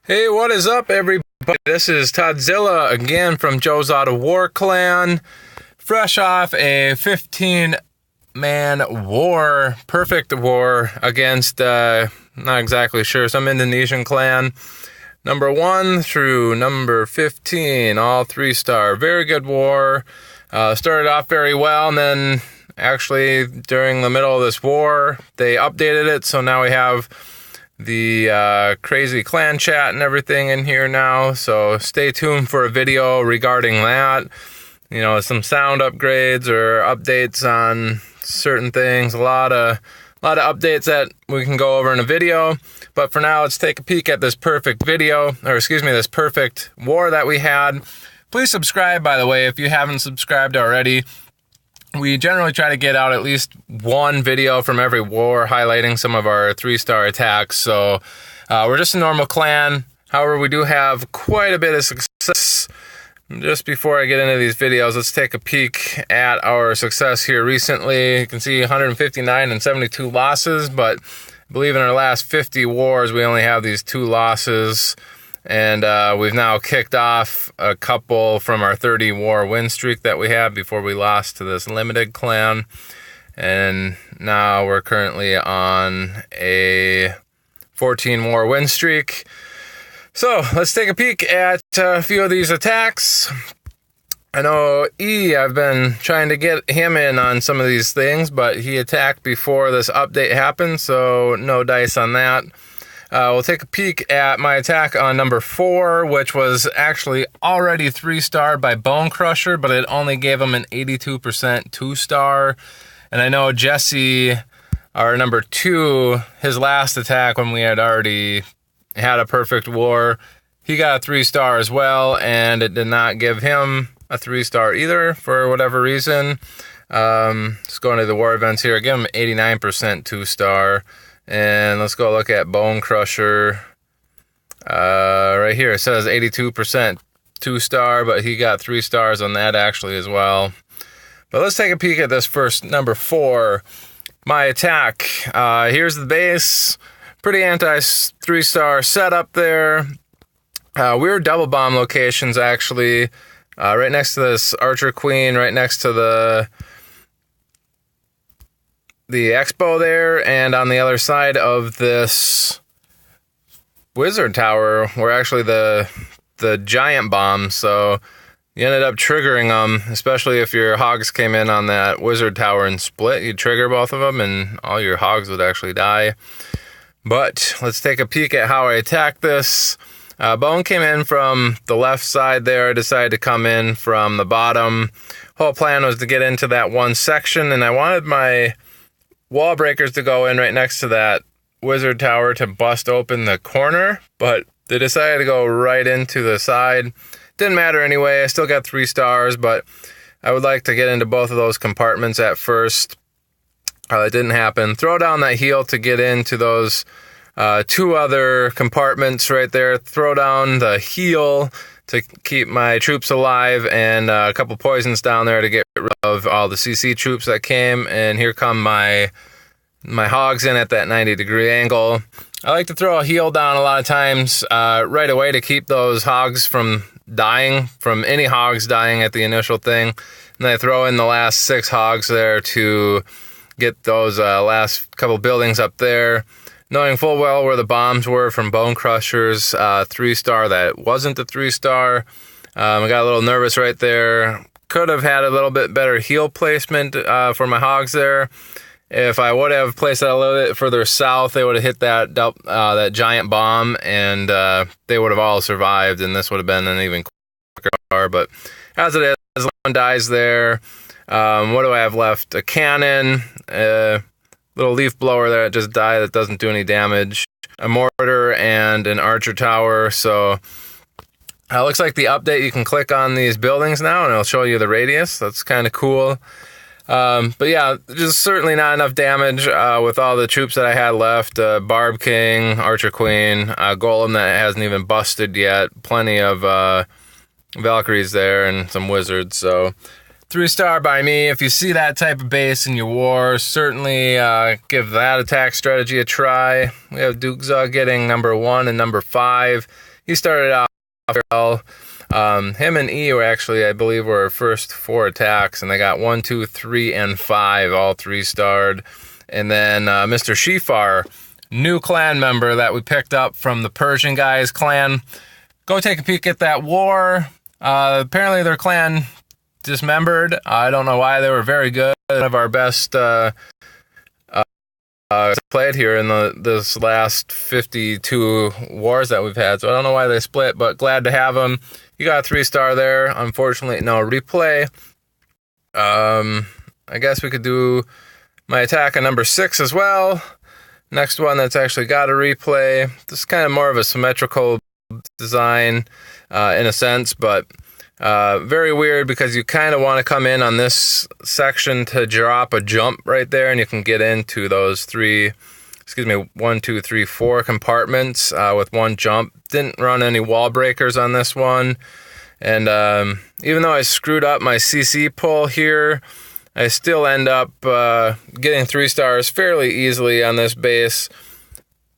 Hey, what is up, everybody? This is Todzilla again from Joe's Auto War Clan, fresh off a 15-man war, perfect war against, not exactly sure, some Indonesian clan. Number 1 through number 15, all 3-star. Very good war. Started off very well, and then actually during the middle of this war, they updated it, so now we have the crazy clan chat and everything in here now, so stay tuned for a video regarding that. You know, some sound upgrades or updates on certain things. A lot of updates that we can go over in a video. But for now, let's take a peek at this perfect this perfect war that we had. Please subscribe, by the way, if you haven't subscribed already. We generally try to get out at least one video from every war highlighting some of our 3-star attacks. So we're just a normal clan. However, we do have quite a bit of success. Just before I get into these videos, let's take a peek at our success here recently. You can see 159 and 72 losses, but I believe in our last 50 wars, we only have these 2 losses. And we've now kicked off a couple from our 30-war win streak that we had before we lost to this limited clan. And now we're currently on a 14-war win streak. So let's take a peek at a few of these attacks. I know I've been trying to get him in on some of these things, but he attacked before this update happened, so no dice on that. We'll take a peek at my attack on number 4, which was actually already 3-starred by Bone Crusher, but it only gave him an 82% 2-star. And I know Jesse, our number 2, his last attack when we had already had a perfect war, he got a 3-star as well, and it did not give him a 3-star either for whatever reason. Let's go into the war events here. Give him 89% 2-star. And let's go look at Bone Crusher. Right here, it says 82% 2-star, but he got 3 stars on that actually as well. But let's take a peek at this first, number 4. My attack. Here's the base. Pretty anti-3-star setup there. We were double bomb locations actually. Right next to this Archer Queen, right next to the expo there, and on the other side of this wizard tower were actually the giant bombs, so you ended up triggering them, especially if your hogs came in on that wizard tower and split. You'd trigger both of them and all your hogs would actually die. But let's take a peek at how I attacked this. Bone came in from the left side there. I decided to come in from the bottom. Whole plan was to get into that one section, and I wanted my wall breakers to go in right next to that wizard tower to bust open the corner, but they decided to go right into the side. Didn't matter anyway. I still got 3 stars, but I would like to get into both of those compartments at first. It didn't happen. Throw down that heal to get into those 2 other compartments right there. Throw down the heal to keep my troops alive, and a couple poisons down there to get rid of all the CC troops that came. And here come my hogs in at that 90-degree angle. I like to throw a heal down a lot of times right away to keep those hogs from dying, from any hogs dying at the initial thing. And then I throw in the last 6 hogs there to get those last couple buildings up there, knowing full well where the bombs were from Bone Crusher's 3-star that wasn't a 3-star. I got a little nervous right there. Could have had a little bit better heal placement for my hogs there. If I would have placed that a little bit further south, they would have hit that giant bomb, and they would have all survived, and this would have been an even quicker. But as it is, one dies there. What do I have left? A cannon, little leaf blower there that just died that doesn't do any damage, a mortar, and an archer tower. So looks like the update, you can click on these buildings now and it'll show you the radius. That's kind of cool. But yeah, just certainly not enough damage with all the troops that I had left. Barb King, Archer Queen, Golem that hasn't even busted yet, plenty of Valkyries there, and some wizards. So 3-star by me. If you see that type of base in your war, certainly give that attack strategy a try. We have Dukza getting number 1 and number 5. he started out well. Him and E were actually, I believe, were our first 4 attacks, and they got 1, 2, 3, and 5, all 3-starred. And then Mr. Shifar, new clan member that we picked up from the Persian guys clan. Go take a peek at that war. Apparently their clan dismembered. I don't know why. They were very good. One of our best played here in this last 52 wars that we've had. So I don't know why they split, but glad to have them. You got a 3-star there. Unfortunately, no replay. I guess we could do my attack on number 6 as well. Next one that's actually got a replay. This is kind of more of a symmetrical design in a sense, but very weird because you kind of want to come in on this section to drop a jump right there, and you can get into those 1, 2, 3, 4 compartments with one jump. Didn't run any wall breakers on this one, and even though I screwed up my CC pull here, I still end up getting 3 stars fairly easily on this base.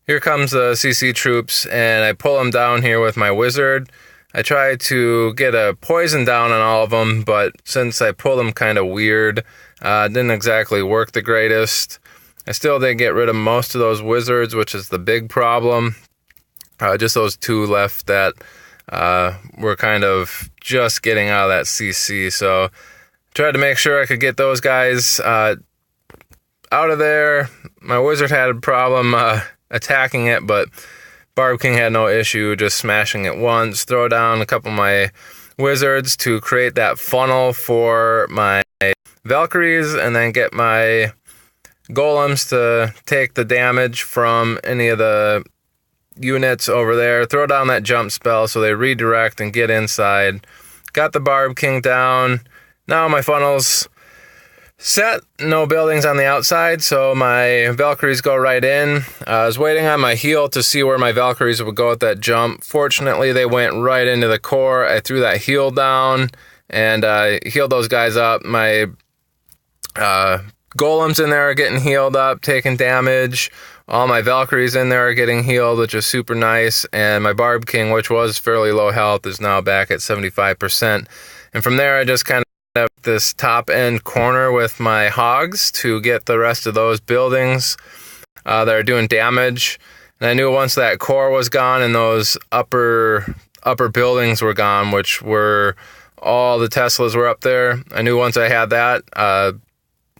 Here comes the CC troops, and I pull them down here with my wizard. I try to get a poison down on all of them, but since I pulled them kind of weird, didn't exactly work the greatest. I still did get rid of most of those wizards, which is the big problem. Just those 2 left that were kind of just getting out of that CC, so tried to make sure I could get those guys out of there. My wizard had a problem attacking it, but Barb King had no issue just smashing it once. Throw down a couple of my wizards to create that funnel for my Valkyries, and then get my golems to take the damage from any of the units over there. Throw down that jump spell so they redirect and get inside. Got the Barb King down. Now my funnel's set, no buildings on the outside, so my Valkyries go right in. I was waiting on my heal to see where my Valkyries would go at that jump. Fortunately, they went right into the core. I threw that heal down and healed those guys up. My golems in there are getting healed up, taking damage. All my Valkyries in there are getting healed, which is super nice. And my Barb King, which was fairly low health, is now back at 75%. And from there, I just kind of this top end corner with my hogs to get the rest of those buildings that are doing damage. And I knew once that core was gone and those upper buildings were gone, which were all the Teslas were up there, I knew once I had that,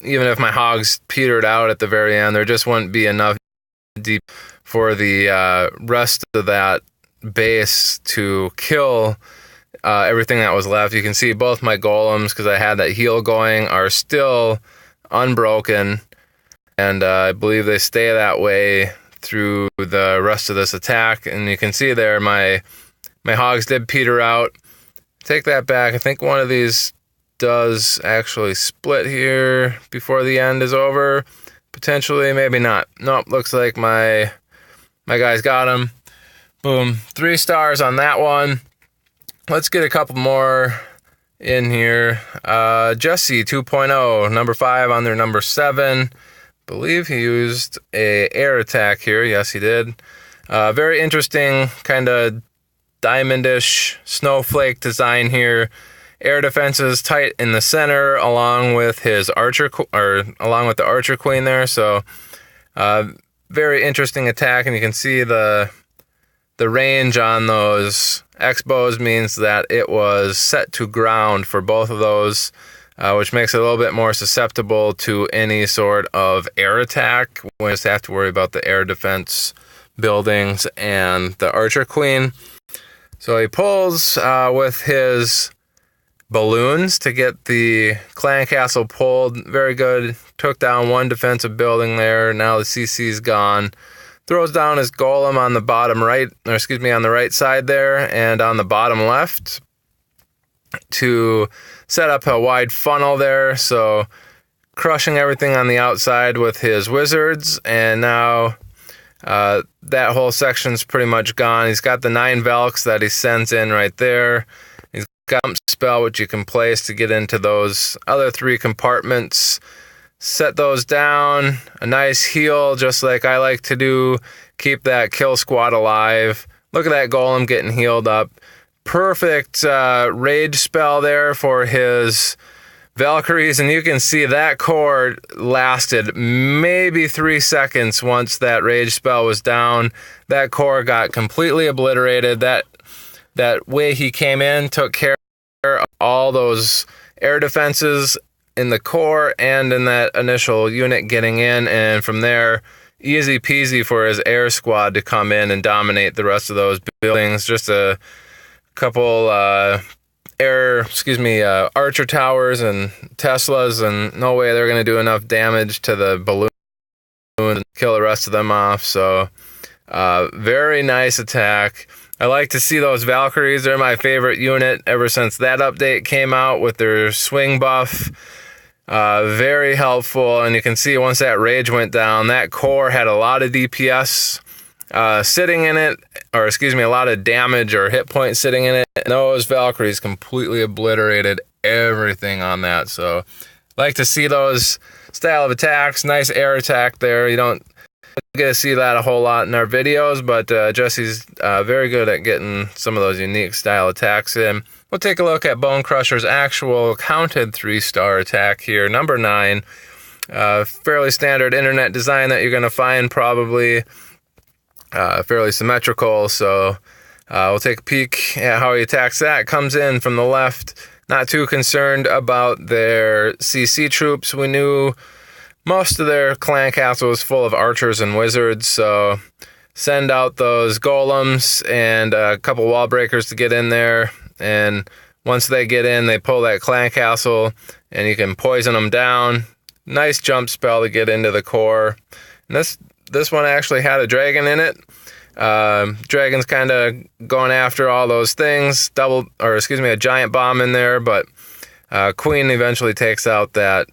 even if my hogs petered out at the very end, there just wouldn't be enough deep for the rest of that base to kill everything that was left. You can see both my golems, because I had that heal going, are still unbroken, and I believe they stay that way through the rest of this attack. And you can see there my hogs did peter out. Take that back. I think one of these does actually split here before the end is over. Potentially, maybe not. Nope, looks like my guys got him. Boom, 3 stars on that one. Let's get a couple more in here. Jesse 2.0, number 5 on their number 7. Believe he used a air attack here. Yes, he did. Very interesting kind of diamondish snowflake design here. Air defenses tight in the center, along with his along with the archer queen there. So, very interesting attack, and you can see the range on those X-bows means that it was set to ground for both of those, which makes it a little bit more susceptible to any sort of air attack. We just have to worry about the air defense buildings and the archer queen. So he pulls with his balloons to get the clan castle pulled. Very good. Took down one defensive building there. Now the CC's gone. Throws down his golem on the bottom right, or excuse me, on the right side there, and on the bottom left to set up a wide funnel there. So crushing everything on the outside with his wizards, and now that whole section's pretty much gone. He's got the 9 Valks that he sends in right there. He's got a spell which you can place to get into those other 3 compartments. Set those down, a nice heal, just like I like to do. Keep that kill squad alive look at that golem getting healed up. Perfect rage spell there for his Valkyries, and you can see that core lasted maybe 3 seconds once that rage spell was down. That core got completely obliterated. That way he came in, took care of all those air defenses in the core and in that initial unit getting in, and from there, easy peasy for his air squad to come in and dominate the rest of those buildings. Just a couple archer towers and Teslas, and no way they're going to do enough damage to the balloon and kill the rest of them off. So very nice attack. I like to see those Valkyries. They're my favorite unit ever since that update came out with their swing buff. Very helpful, and you can see once that rage went down, that core had a lot of DPS sitting in it, or a lot of damage or hit points sitting in it, and those Valkyries completely obliterated everything on that. So like to see those style of attacks. Nice air attack there. You don't get to see that a whole lot in our videos, but Jesse's very good at getting some of those unique style attacks in. We'll take a look at Bone Crusher's actual counted 3-star attack here, number 9. Fairly standard internet design that you're going to find, probably fairly symmetrical. So we'll take a peek at how he attacks that. Comes in from the left, not too concerned about their CC troops. We knew most of their clan castle was full of archers and wizards, so send out those golems and a couple wall breakers to get in there. And once they get in, they pull that clan castle, and you can poison them down. Nice jump spell to get into the core. And this one actually had a dragon in it. Dragon's kind of going after all those things. A giant bomb in there, but Queen eventually takes out that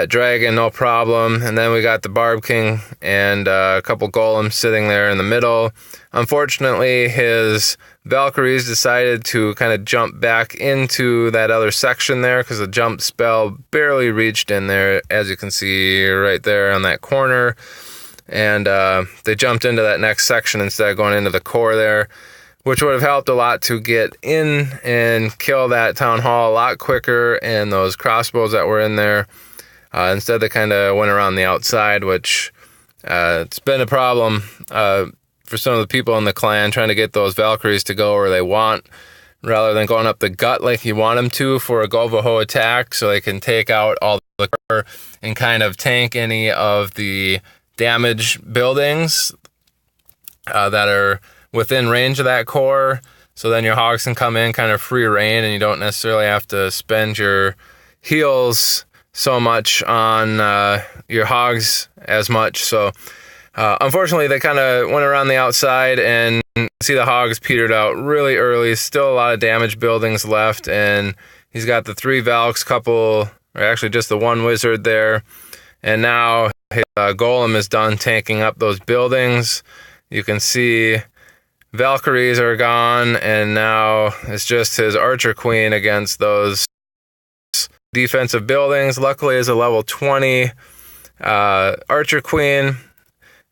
dragon, no problem. And then we got the Barb King and a couple golems sitting there in the middle. Unfortunately, his Valkyries decided to kind of jump back into that other section there because the jump spell barely reached in there, as you can see right there on that corner. And they jumped into that next section instead of going into the core there, which would have helped a lot to get in and kill that town hall a lot quicker and those crossbows that were in there. Instead, they kind of went around the outside, which it's been a problem for some of the people in the clan trying to get those Valkyries to go where they want, rather than going up the gut like you want them to for a GoVaHo attack, so they can take out all the core and kind of tank any of the damaged buildings that are within range of that core. So then your hogs can come in kind of free reign, and you don't necessarily have to spend your heals so much on your hogs as much. So unfortunately, they kind of went around the outside, and see the hogs petered out really early. Still a lot of damaged buildings left, and he's got the 3 Valks, or actually just the 1 wizard there. And now his golem is done tanking up those buildings. You can see Valkyries are gone, and now it's just his Archer Queen against those defensive buildings. Luckily, is a level 20 Archer Queen.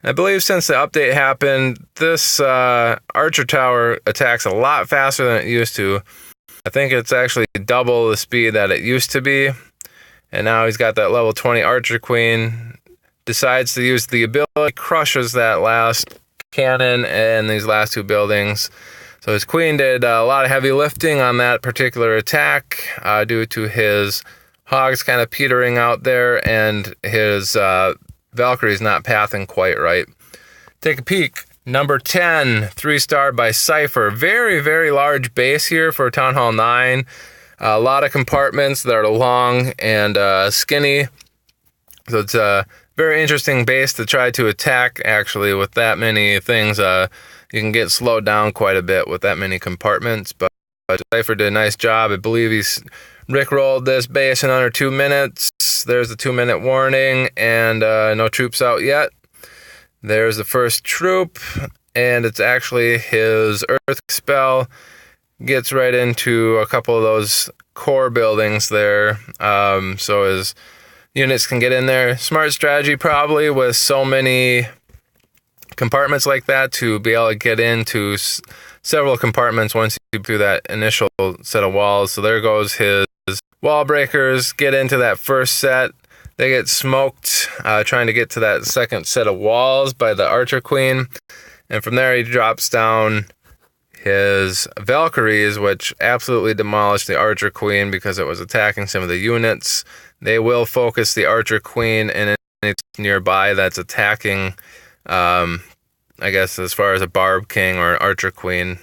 I believe since the update happened, this Archer Tower attacks a lot faster than it used to. I think it's actually double the speed that it used to be. And now he's got that level 20 Archer Queen. Decides to use the ability, crushes that last cannon and these last 2 buildings. So his Queen did a lot of heavy lifting on that particular attack due to his hogs kind of petering out there and his Valkyries not pathing quite right. Take a peek. Number 10, 3-star by Cypher. Very, very large base here for Town Hall 9. A lot of compartments that are long and skinny. So it's a very interesting base to try to attack, actually, with that many things. You can get slowed down quite a bit with that many compartments. But Cypher did a nice job. I believe he's rickrolled this base in under 2 minutes. There's the 2-minute warning, and no troops out yet. There's the first troop, and it's actually his Earth spell. Gets right into a couple of those core buildings there, so his units can get in there. Smart strategy probably with so many compartments like that to be able to get into several compartments once you do that initial set of walls. So there goes his wall breakers, get into that first set. They get smoked trying to get to that second set of walls by the Archer Queen. And from there he drops down his Valkyries, which absolutely demolished the Archer Queen because it was attacking some of the units. They will focus the Archer Queen and it's nearby that's attacking, I guess as far as a Barb King or Archer Queen,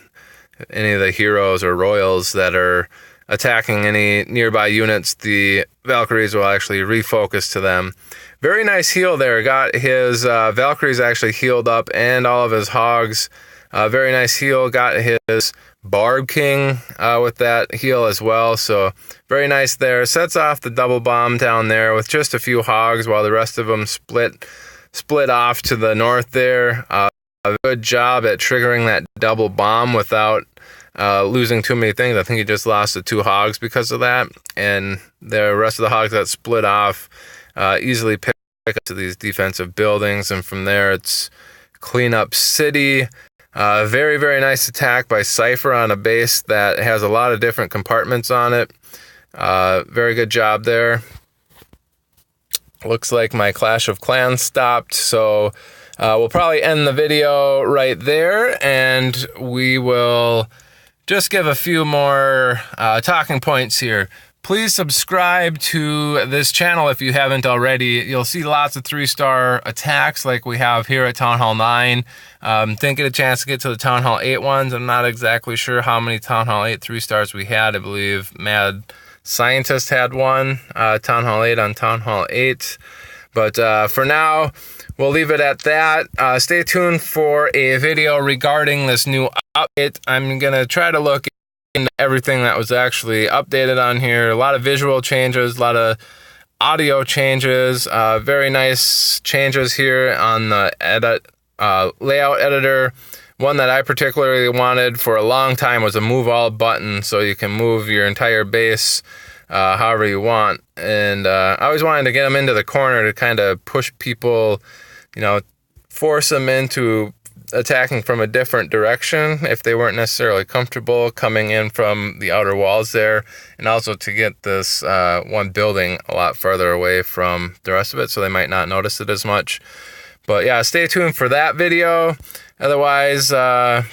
any of the heroes or royals that are attacking any nearby units, the Valkyries will actually refocus to them. Very nice heal there. Got his Valkyries actually healed up and all of his hogs. Very nice heal. Got his Barb King with that heal as well. So very nice there. Sets off the double bomb down there with just a few hogs while the rest of them split off to the north there. A good job at triggering that double bomb without losing too many things. I think he just lost the 2 hogs because of that. And the rest of the hogs that split off easily pick up to these defensive buildings. And from there it's clean up city. Very, very nice attack by Cypher on a base that has a lot of different compartments on it. Very good job there. Looks like my Clash of Clans stopped, so we'll probably end the video right there, and we will just give a few more talking points here. Please subscribe to this channel if you haven't already. You'll see lots of 3-star attacks like we have here at Town Hall 9. Didn't get a chance to get to the Town Hall 8 ones. I'm not exactly sure how many Town Hall 8 3-stars we had. I believe Mad Scientist had one, Town Hall 8 on Town Hall 8. But for now, we'll leave it at that. Stay tuned for a video regarding this new update. I'm going to try to look into everything that was actually updated on here. A lot of visual changes, a lot of audio changes, very nice changes here on the layout editor. One that I particularly wanted for a long time was a move all button, so you can move your entire base however you want. And I always wanted to get them into the corner to kind of push people, force them into attacking from a different direction if they weren't necessarily comfortable coming in from the outer walls there, and also to get this one building a lot farther away from the rest of it so they might not notice it as much. But yeah, stay tuned for that video. Otherwise, I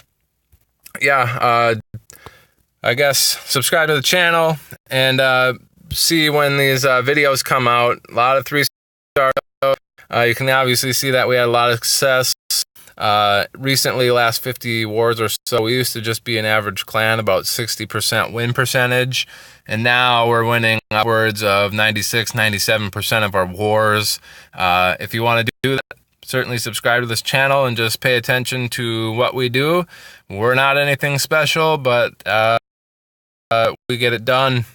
guess subscribe to the channel and see when these videos come out. A lot of 3-star. You can obviously see that we had a lot of success recently. Last 50 wars or so, we used to just be an average clan, about 60% win percentage, and now we're winning upwards of 96-97% of our wars. If you want to do that, certainly subscribe to this channel and just pay attention to what we do. We're not anything special, but we get it done.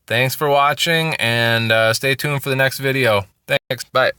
Thanks for watching, and stay tuned for the next video. Thanks. Bye.